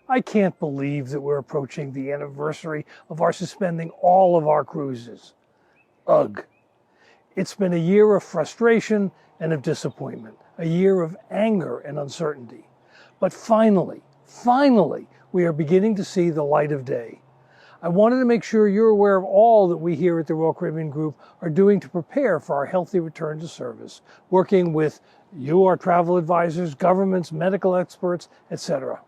I can't believe that we're approaching the anniversary of our suspending all of our cruises. Ugh. It's been a year of frustration and of disappointment, a year of anger and uncertainty. But finally, we are beginning to see the light of day. I wanted to make sure you're aware of all that we here at the Royal Caribbean Group are doing to prepare for our healthy return to service, working with you, our travel advisors, governments, medical experts, etc.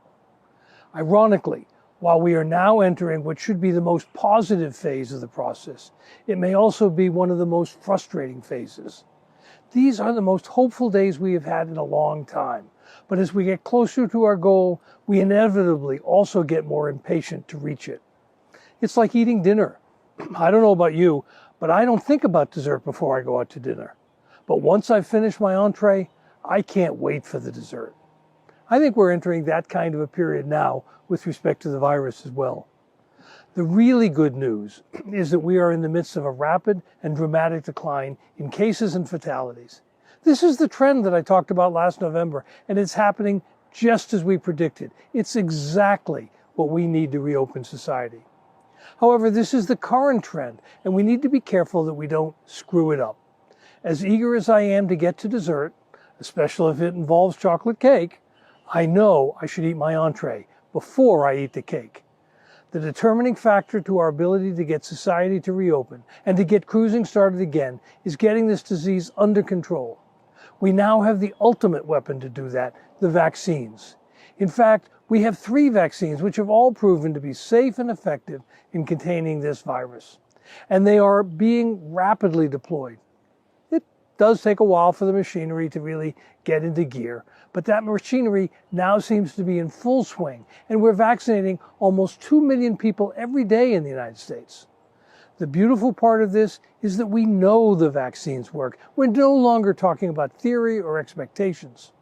Ironically, while we are now entering what should be the most positive phase of the process, it may also be one of the most frustrating phases. These are the most hopeful days we have had in a long time, but as we get closer to our goal, we inevitably also get more impatient to reach it. It's like eating dinner. I don't know about you, but I don't think about dessert before I go out to dinner. But once I've finished my entree, I can't wait for the dessert. I think we're entering that kind of a period now with respect to the virus as well. The really good news is that we are in the midst of a rapid and dramatic decline in cases and fatalities. This is the trend that I talked about last November, and it's happening just as we predicted. It's exactly what we need to reopen society. However, this is the current trend, and we need to be careful that we don't screw it up. As eager as I am to get to dessert, especially if it involves chocolate cake, I know I should eat my entree before I eat the cake. The determining factor to our ability to get society to reopen and to get cruising started again is getting this disease under control. We now have the ultimate weapon to do that, the vaccines. In fact, we have 3 vaccines which have all proven to be safe and effective in containing this virus. And they are being rapidly deployed. It does take a while for the machinery to really get into gear, but that machinery now seems to be in full swing, and we're vaccinating almost 2 million people every day in the United States. The beautiful part of this is that we know the vaccines work. We're no longer talking about theory or expectations.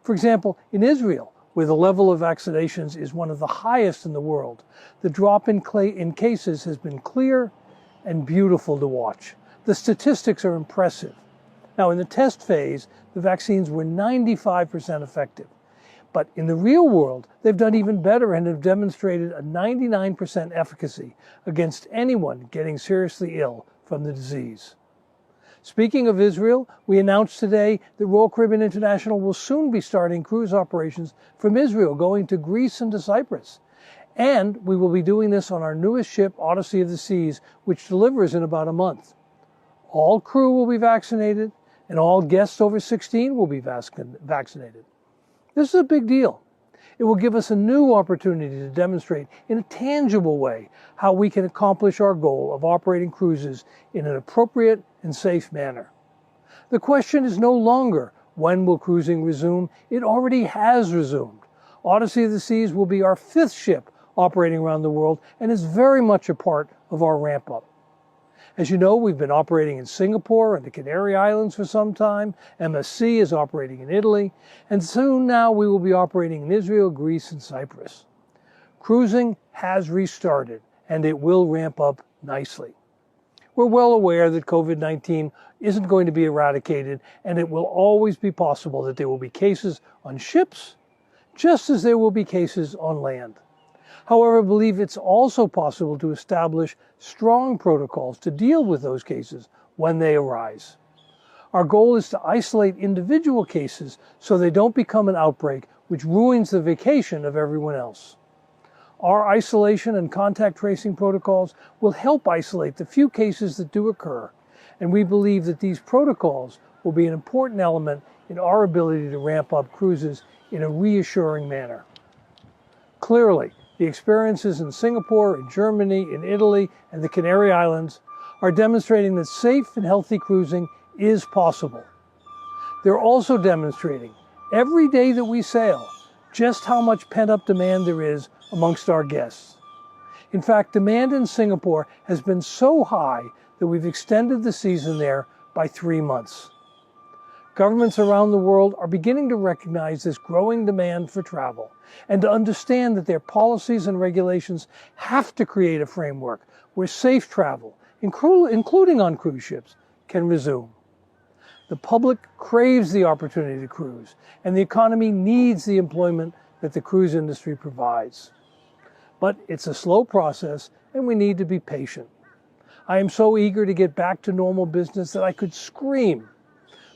For example, in Israel, where the level of vaccinations is one of the highest in the world, the drop in cases has been clear and beautiful to watch. The statistics are impressive. Now, in the test phase, the vaccines were 95% effective. But in the real world, they've done even better and have demonstrated a 99% efficacy against anyone getting seriously ill from the disease. Speaking of Israel, we announced today that Royal Caribbean International will soon be starting cruise operations from Israel, going to Greece and to Cyprus. And we will be doing this on our newest ship, Odyssey of the Seas, which delivers in about a month. All crew will be vaccinated, and all guests over 16 will be vaccinated. This is a big deal. It will give us a new opportunity to demonstrate in a tangible way how we can accomplish our goal of operating cruises in an appropriate and safe manner. The question is no longer, when will cruising resume? It already has resumed. Odyssey of the Seas will be our 5th ship operating around the world and is very much a part of our ramp-up. As you know, we've been operating in Singapore and the Canary Islands for some time. MSC is operating in Italy, and soon now we will be operating in Israel, Greece, and Cyprus. Cruising has restarted, and it will ramp up nicely. We're well aware that COVID-19 isn't going to be eradicated, and it will always be possible that there will be cases on ships, just as there will be cases on land. However, I believe it's also possible to establish strong protocols to deal with those cases when they arise. Our goal is to isolate individual cases so they don't become an outbreak which ruins the vacation of everyone else. Our isolation and contact tracing protocols will help isolate the few cases that do occur, and we believe that these protocols will be an important element in our ability to ramp up cruises in a reassuring manner. Clearly, the experiences in Singapore, in Germany, in Italy, and the Canary Islands are demonstrating that safe and healthy cruising is possible. They're also demonstrating, every day that we sail, just how much pent-up demand there is amongst our guests. In fact, demand in Singapore has been so high that we've extended the season there by 3 months. Governments around the world are beginning to recognize this growing demand for travel and to understand that their policies and regulations have to create a framework where safe travel, including on cruise ships, can resume. The public craves the opportunity to cruise, and the economy needs the employment that the cruise industry provides. But it's a slow process, and we need to be patient. I am so eager to get back to normal business that I could scream,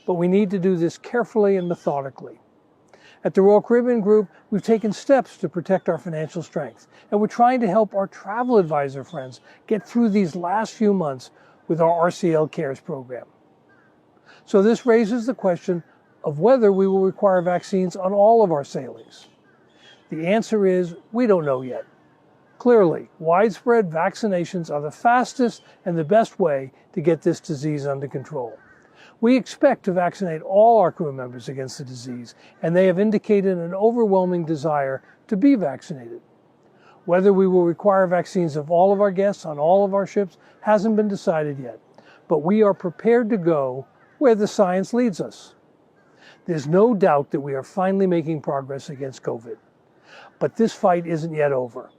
but we need to do this carefully and methodically. At the Royal Caribbean Group, we've taken steps to protect our financial strength, and we're trying to help our travel advisor friends get through these last few months with our RCL Cares program. So this raises the question of whether we will require vaccines on all of our sailings. The answer is we don't know yet. Clearly, widespread vaccinations are the fastest and the best way to get this disease under control. We expect to vaccinate all our crew members against the disease, and they have indicated an overwhelming desire to be vaccinated. Whether we will require vaccines of all of our guests on all of our ships hasn't been decided yet, but we are prepared to go where the science leads us. There's no doubt that we are finally making progress against COVID, but this fight isn't yet over.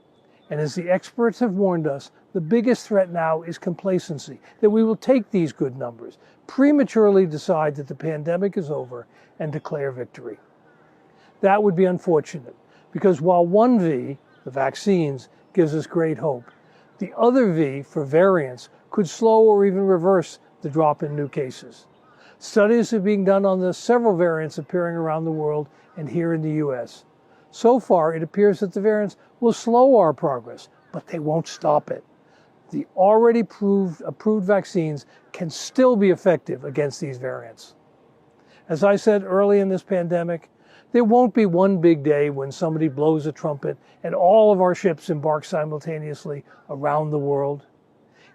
And as the experts have warned us, the biggest threat now is complacency, that we will take these good numbers, prematurely decide that the pandemic is over, and declare victory. That would be unfortunate, because while one V, the vaccines, gives us great hope, the other V, for variants, could slow or even reverse the drop in new cases. Studies are being done on the several variants appearing around the world and here in the U.S. So far, it appears that the variants will slow our progress, but they won't stop it. The already approved vaccines can still be effective against these variants. As I said early in this pandemic, there won't be one big day when somebody blows a trumpet and all of our ships embark simultaneously around the world.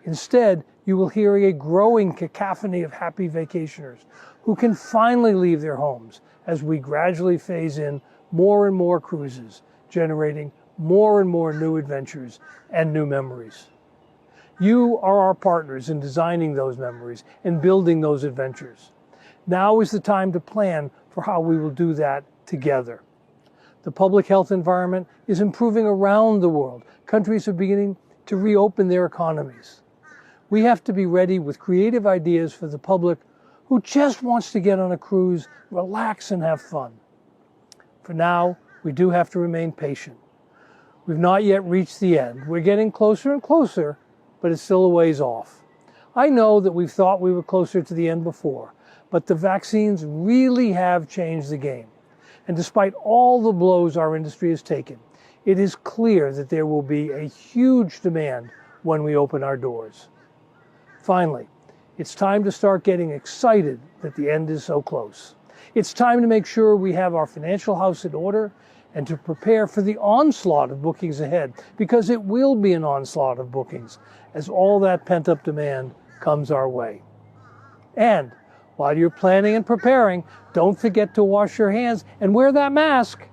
Instead, you will hear a growing cacophony of happy vacationers who can finally leave their homes as we gradually phase in more and more cruises, generating more and more new adventures and new memories. You are our partners in designing those memories and building those adventures. Now is the time to plan for how we will do that together. The public health environment is improving around the world. Countries are beginning to reopen their economies. We have to be ready with creative ideas for the public who just wants to get on a cruise, relax, and have fun. For now, we do have to remain patient. We've not yet reached the end. We're getting closer and closer, but it's still a ways off. I know that we've thought we were closer to the end before, but the vaccines really have changed the game. And despite all the blows our industry has taken, it is clear that there will be a huge demand when we open our doors. Finally, it's time to start getting excited that the end is so close. It's time to make sure we have our financial house in order and to prepare for the onslaught of bookings ahead, because it will be an onslaught of bookings as all that pent-up demand comes our way. And while you're planning and preparing, don't forget to wash your hands and wear that mask.